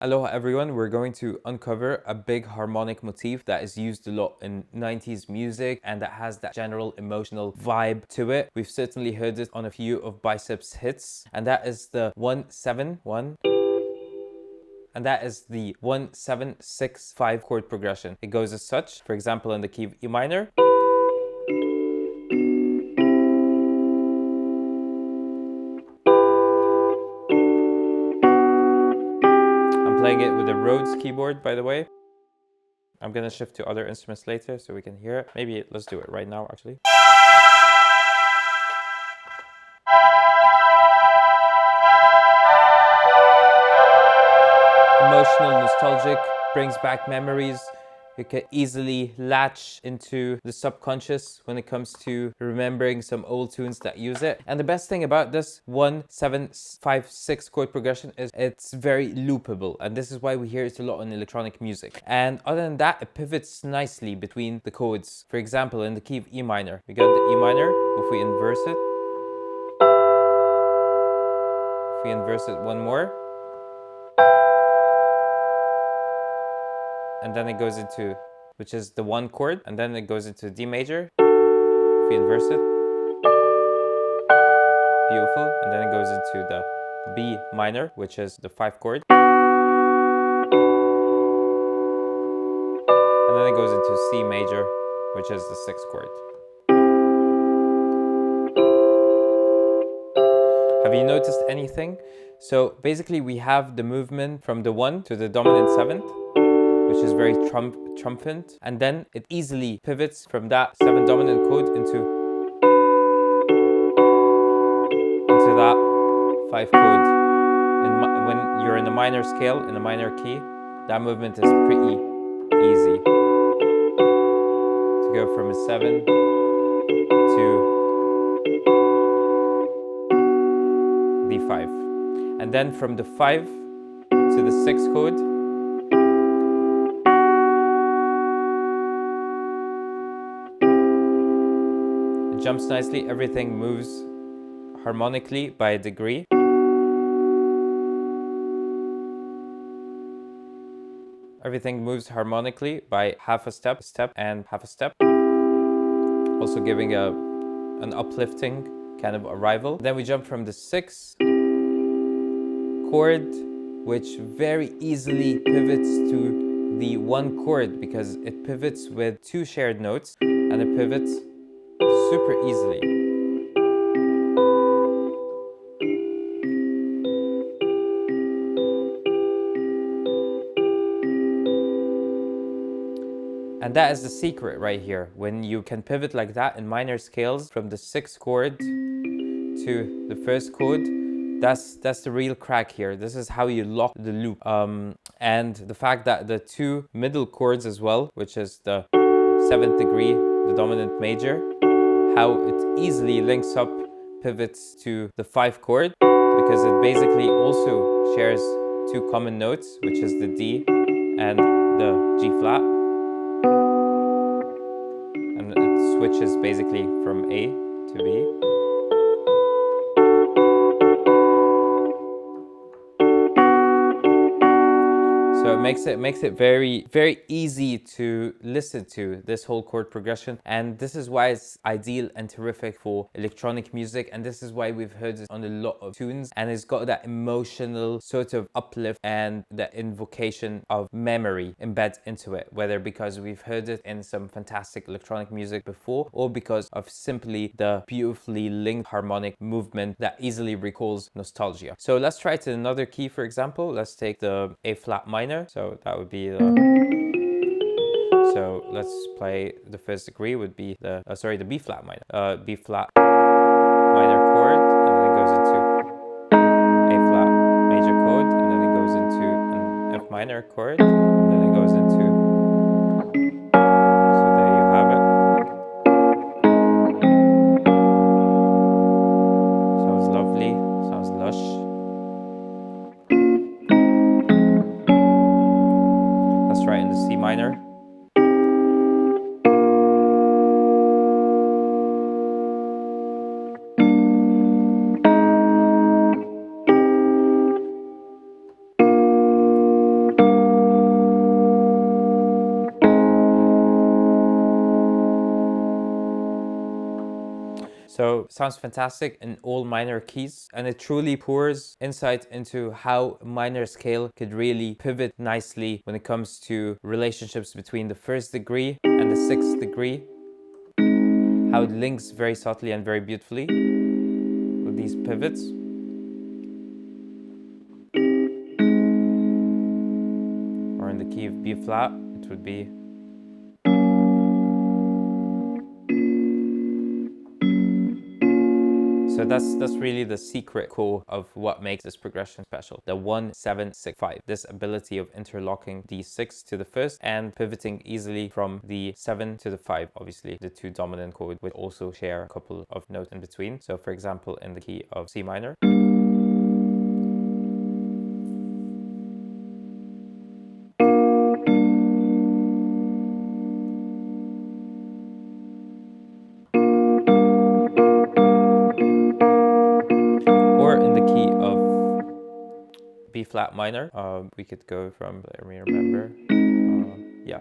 Aloha everyone, we're going to uncover a big harmonic motif that is used a lot in 90s music and that has that general emotional vibe to it. We've certainly heard it on a few of Bicep's hits, and that is the 1-7-1. And that is the 1-7-6-5 chord progression. It goes as such, for example, in the key of E minor. Playing it with a Rhodes keyboard, by the way. I'm gonna shift to other instruments later so we can hear it. Maybe let's do it right now, actually. Emotional, nostalgic, brings back memories. You can easily latch into the subconscious when it comes to remembering some old tunes that use it. And the best thing about this 1-7-5-6 chord progression is it's very loopable, and this is why we hear it a lot in electronic music. And other than that, it pivots nicely between the chords. For example, in the key of E minor, we got the E minor. If we inverse it one more, and then it goes into, which is the 1 chord, and then it goes into D major. If we inverse it, beautiful, and then it goes into the B minor, which is the 5 chord, and then it goes into C major, which is the 6 chord. Have you noticed anything? So basically we have the movement from the 1 to the dominant 7th, which is very triumphant, and then it easily pivots from that 7 dominant chord into that 5 chord. When you're in a minor scale, in a minor key, that movement is pretty easy. To go from a 7 to D5. And then from the 5 to the 6 chord, it jumps nicely, everything moves harmonically by a degree. Everything moves harmonically by half a step, and half a step. Also giving an uplifting kind of arrival. Then we jump from the 6 chord, which very easily pivots to the 1 chord because it pivots with 2 shared notes, and it pivots super easily. And that is the secret right here. When you can pivot like that in minor scales from the 6th chord to the 1st chord, that's the real crack here. This is how you lock the loop. And the fact that the 2 middle chords as well, which is the 7th degree, the dominant major, how it easily links up, pivots to the 5 chord, because it basically also shares 2 common notes, which is the D and the G flat. And it switches basically from A to B. So it makes it very, very easy to listen to, this whole chord progression. And this is why it's ideal and terrific for electronic music. And this is why we've heard it on a lot of tunes. And it's got that emotional sort of uplift and that invocation of memory embedded into it. Whether because we've heard it in some fantastic electronic music before, or because of simply the beautifully linked harmonic movement that easily recalls nostalgia. So let's try it in another key, for example. Let's take the A flat minor. So that would be the, so let's play the 1st degree would be the, the B flat minor. B flat minor chord, and then it goes into A flat major chord, and then it goes into an F minor chord, and then it goes into, so there you have it. Sounds lovely, sounds lush. Let's try it in the C minor. So sounds fantastic in all minor keys, and it truly pours insight into how minor scale could really pivot nicely when it comes to relationships between the first degree and the sixth degree, how it links very subtly and very beautifully with these pivots. Or in the key of B flat, it would be so that's really the secret core of what makes this progression special. The 1-7-6-5. This ability of interlocking the 6 to the first and pivoting easily from the 7 to the 5. Obviously, the two dominant chords would also share a couple of notes in between. So for example, in the key of C minor, or in the key of B flat minor, we could go from, let me remember, yeah.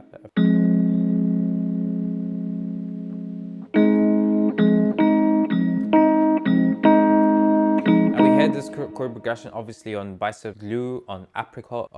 And we heard this chord progression obviously on Bicep, Glue, on Apricot.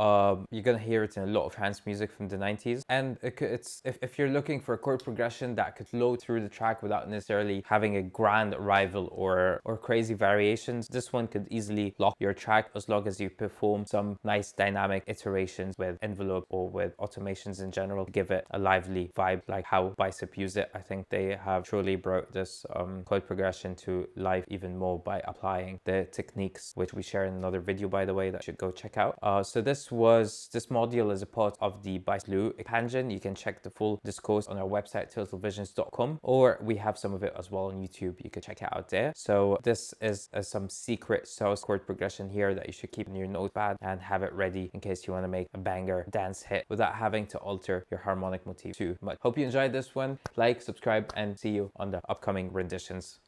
You're gonna hear it in a lot of trance music from the 90s. And it's if you're looking for a chord progression that could flow through the track without necessarily having a grand arrival or crazy variations, this one could easily lock your track as long as you perform some nice dynamic iterations with envelope or with automations in general to give it a lively vibe like how Bicep used it. I think they have truly brought this chord progression to life even more by applying the techniques, which we share in another video, by the way, that you should go check out. So this module is a part of the Bicep Glue expansion. You can check the full discourse on our website, turtlevisions.com, or we have some of it as well on YouTube. You can check it out there. So this is some secret sauce chord progression here that you should keep in your notepad and have it ready in case you want to make a banger dance hit without having to alter your harmonic motif too much. Hope you enjoyed this one. Like, subscribe, and see you on the upcoming renditions.